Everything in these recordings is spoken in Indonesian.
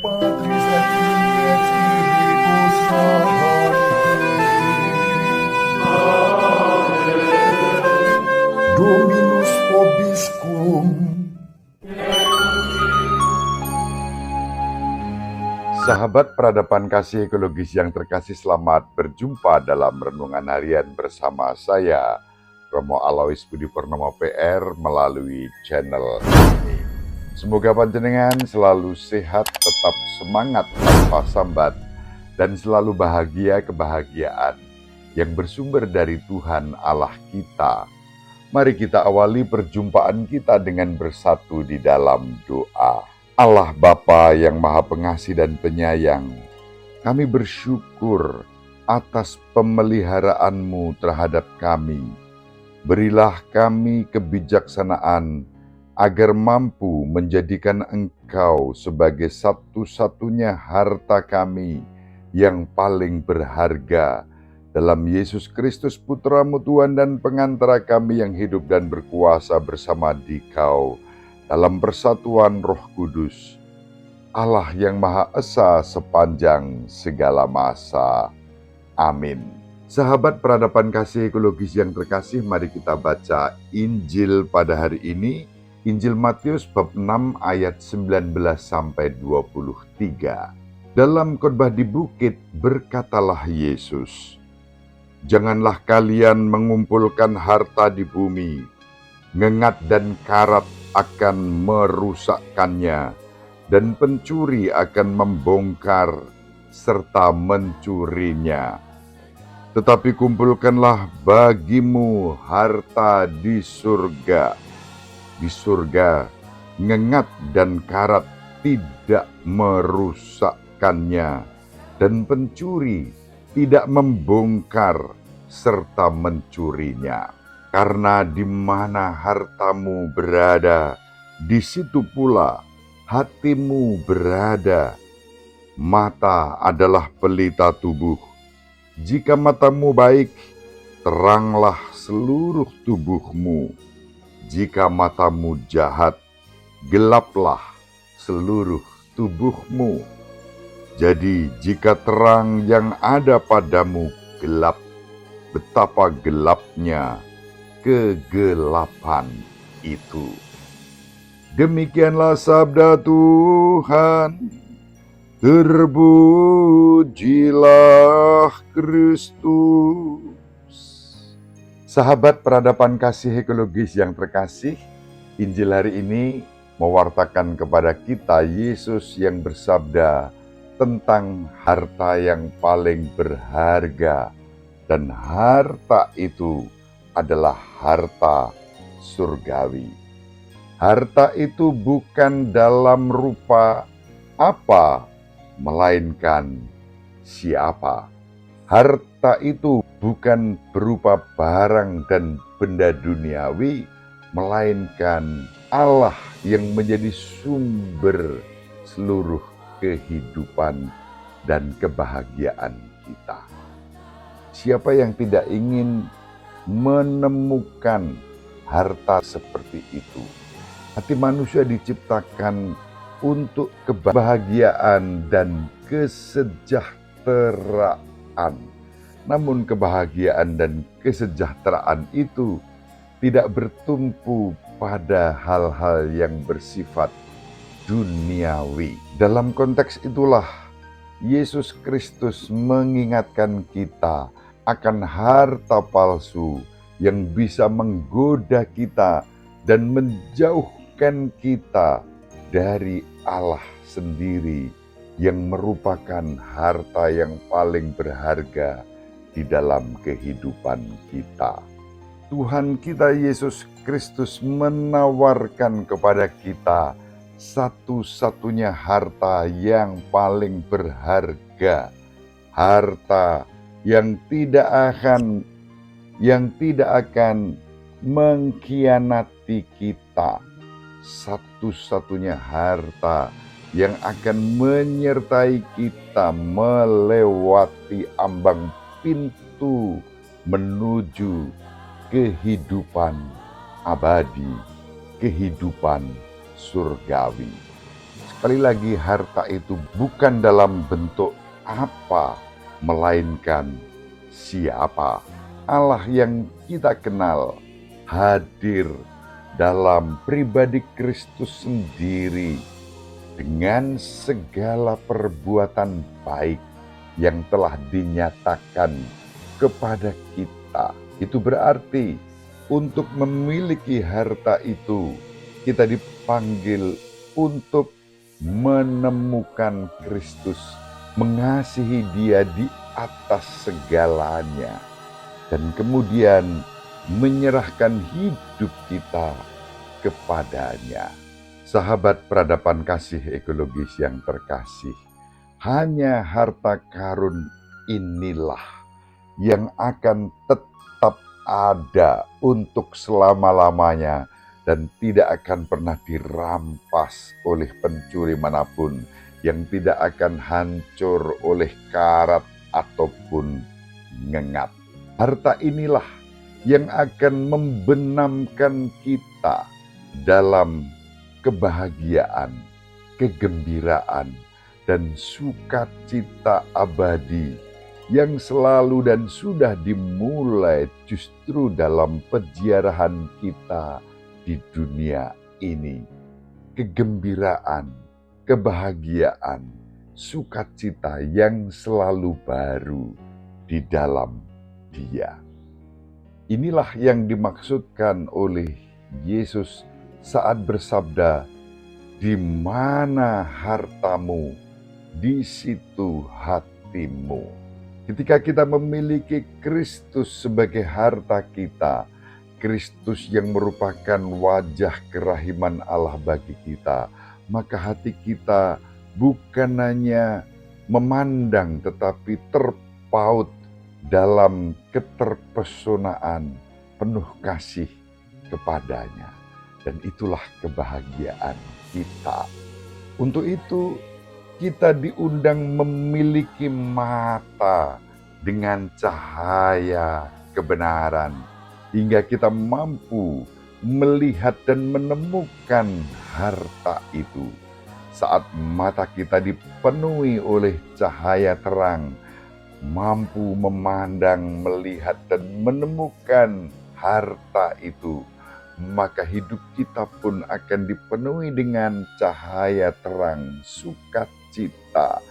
Patris et Filii et Spiritus Sancti. Dominus vobiscum. Sahabat peradaban kasih ekologis yang terkasih, selamat berjumpa dalam renungan harian bersama saya, Romo Alois Budi Purnomo PR, melalui channel ini. Semoga panjenengan selalu sehat, tetap semangat tanpa sambat, dan selalu bahagia kebahagiaan yang bersumber dari Tuhan Allah kita. Mari kita awali perjumpaan kita dengan bersatu di dalam doa. Allah Bapa yang Maha Pengasih dan Penyayang, kami bersyukur atas pemeliharaan-Mu terhadap kami. Berilah kami kebijaksanaan agar mampu menjadikan Engkau sebagai satu-satunya harta kami yang paling berharga. Dalam Yesus Kristus Putra-Mu Tuhan dan pengantara kami yang hidup dan berkuasa bersama Dikau, dalam persatuan Roh Kudus, Allah yang Maha Esa sepanjang segala masa. Amin. Sahabat peradaban kasih ekologis yang terkasih, mari kita baca Injil pada hari ini. Injil Matius bab 6 ayat 19-23. Dalam khotbah di bukit berkatalah Yesus, "Janganlah kalian mengumpulkan harta di bumi, ngengat dan karat akan merusakkannya, dan pencuri akan membongkar serta mencurinya. Tetapi kumpulkanlah bagimu harta di surga. Di surga, ngengat dan karat tidak merusakkannya, dan pencuri tidak membongkar serta mencurinya. Karena di mana hartamu berada, di situ pula hatimu berada. Mata adalah pelita tubuh. Jika matamu baik, teranglah seluruh tubuhmu. Jika matamu jahat, gelaplah seluruh tubuhmu. Jadi jika terang yang ada padamu gelap, betapa gelapnya kegelapan itu." Demikianlah sabda Tuhan. Terpujilah Kristus. Sahabat peradaban kasih ekologis yang terkasih, Injil hari ini mewartakan kepada kita Yesus yang bersabda tentang harta yang paling berharga, dan harta itu adalah harta surgawi. Harta itu bukan dalam rupa apa, melainkan siapa. Harta itu bukan berupa barang dan benda duniawi, melainkan Allah yang menjadi sumber seluruh kehidupan dan kebahagiaan kita. Siapa yang tidak ingin menemukan harta seperti itu? Hati manusia diciptakan untuk kebahagiaan dan kesejahteraan. Namun kebahagiaan dan kesejahteraan itu tidak bertumpu pada hal-hal yang bersifat duniawi. Dalam konteks itulah Yesus Kristus mengingatkan kita akan harta palsu yang bisa menggoda kita dan menjauhkan kita dari Allah sendiri yang merupakan harta yang paling berharga di dalam kehidupan kita. Tuhan kita Yesus Kristus menawarkan kepada kita satu-satunya harta yang paling berharga, harta yang tidak akan mengkhianati kita, satu-satunya harta yang akan menyertai kita melewati ambang pintu menuju kehidupan abadi, kehidupan surgawi. Sekali lagi, harta itu bukan dalam bentuk apa, melainkan siapa. Allah yang kita kenal hadir dalam pribadi Kristus sendiri dengan segala perbuatan baik yang telah dinyatakan kepada kita. Itu berarti untuk memiliki harta itu, kita dipanggil untuk menemukan Kristus, mengasihi Dia di atas segalanya, dan kemudian menyerahkan hidup kita kepadanya. Sahabat peradaban kasih ekologis yang terkasih, hanya harta karun inilah yang akan tetap ada untuk selama-lamanya dan tidak akan pernah dirampas oleh pencuri manapun, yang tidak akan hancur oleh karat ataupun ngengat. Harta inilah yang akan membenamkan kita dalam kebahagiaan, kegembiraan, dan sukacita abadi yang selalu dan sudah dimulai justru dalam peziarahan kita di dunia ini. Kegembiraan, kebahagiaan, sukacita yang selalu baru di dalam Dia. Inilah yang dimaksudkan oleh Yesus saat bersabda, "Di mana hartamu, di situ hatimu." Ketika kita memiliki Kristus sebagai harta kita, Kristus yang merupakan wajah kerahiman Allah bagi kita, maka hati kita bukan hanya memandang tetapi terpaut dalam keterpesonaan penuh kasih kepadanya. Dan itulah kebahagiaan kita. Untuk itu kita diundang memiliki mata dengan cahaya kebenaran, hingga kita mampu melihat dan menemukan harta itu. Saat mata kita dipenuhi oleh cahaya terang, mampu memandang, melihat, dan menemukan harta itu, maka hidup kita pun akan dipenuhi dengan cahaya terang, sukacita,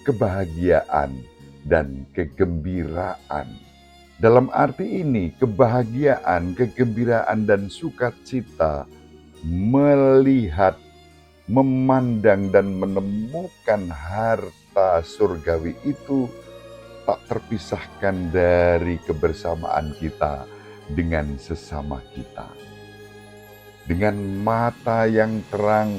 kebahagiaan, dan kegembiraan. Dalam arti ini, kebahagiaan, kegembiraan, dan sukacita melihat, memandang, dan menemukan harta surgawi itu tak terpisahkan dari kebersamaan kita dengan sesama kita. Dengan mata yang terang,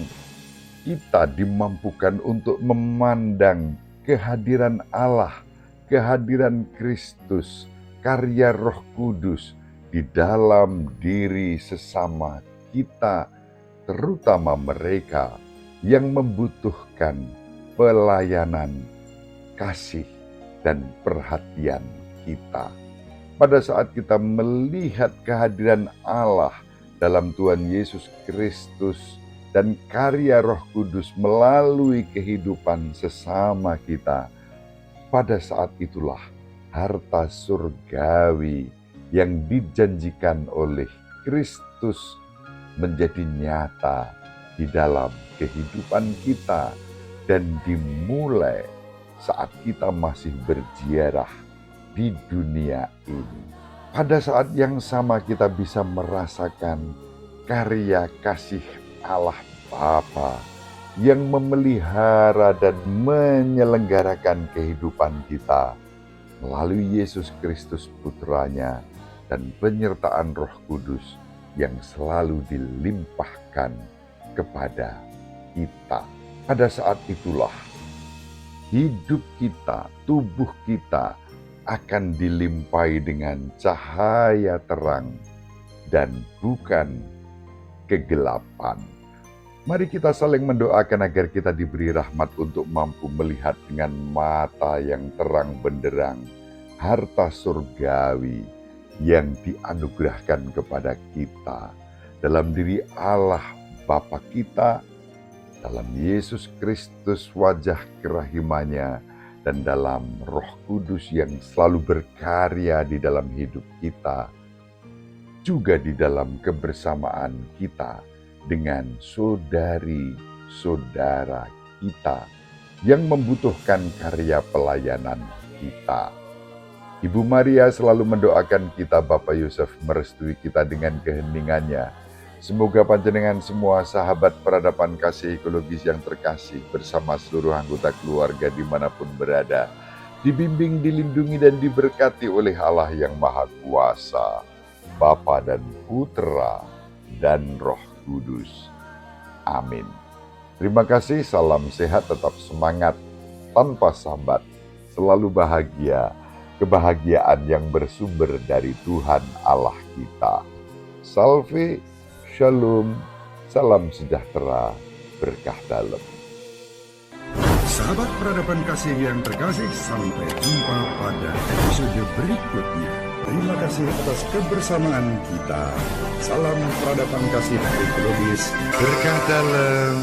kita dimampukan untuk memandang kehadiran Allah, kehadiran Kristus, karya Roh Kudus di dalam diri sesama kita, terutama mereka yang membutuhkan pelayanan, kasih, dan perhatian kita. Pada saat kita melihat kehadiran Allah dalam Tuhan Yesus Kristus dan karya Roh Kudus melalui kehidupan sesama kita, pada saat itulah harta surgawi yang dijanjikan oleh Kristus menjadi nyata di dalam kehidupan kita dan dimulai saat kita masih berziarah di dunia ini. Pada saat yang sama kita bisa merasakan karya kasih Allah Bapa yang memelihara dan menyelenggarakan kehidupan kita melalui Yesus Kristus Putranya dan penyertaan Roh Kudus yang selalu dilimpahkan kepada kita. Pada saat itulah hidup kita, tubuh kita akan dilimpahi dengan cahaya terang dan bukan kegelapan. Mari kita saling mendoakan agar kita diberi rahmat untuk mampu melihat dengan mata yang terang benderang harta surgawi yang dianugerahkan kepada kita dalam diri Allah Bapa kita dalam Yesus Kristus wajah kerahimannya, dan dalam Roh Kudus yang selalu berkarya di dalam hidup kita, juga di dalam kebersamaan kita dengan saudari-saudara kita yang membutuhkan karya pelayanan kita. Ibu Maria selalu mendoakan kita, Bapak Yosef merestui kita dengan keheningannya. Semoga panjenengan semua sahabat peradaban kasih ekologis yang terkasih bersama seluruh anggota keluarga dimanapun berada, dibimbing, dilindungi, dan diberkati oleh Allah yang Maha Kuasa, Bapa dan Putra dan Roh Kudus. Amin. Terima kasih, salam sehat, tetap semangat, tanpa sambat, selalu bahagia, kebahagiaan yang bersumber dari Tuhan Allah kita. Salve, shalom, salam sejahtera, berkah dalam. Sahabat peradaban kasih yang terkasih, sampai jumpa pada episode berikutnya. Terima kasih atas kebersamaan kita. Salam peradaban kasih ekologis, berkah dalam.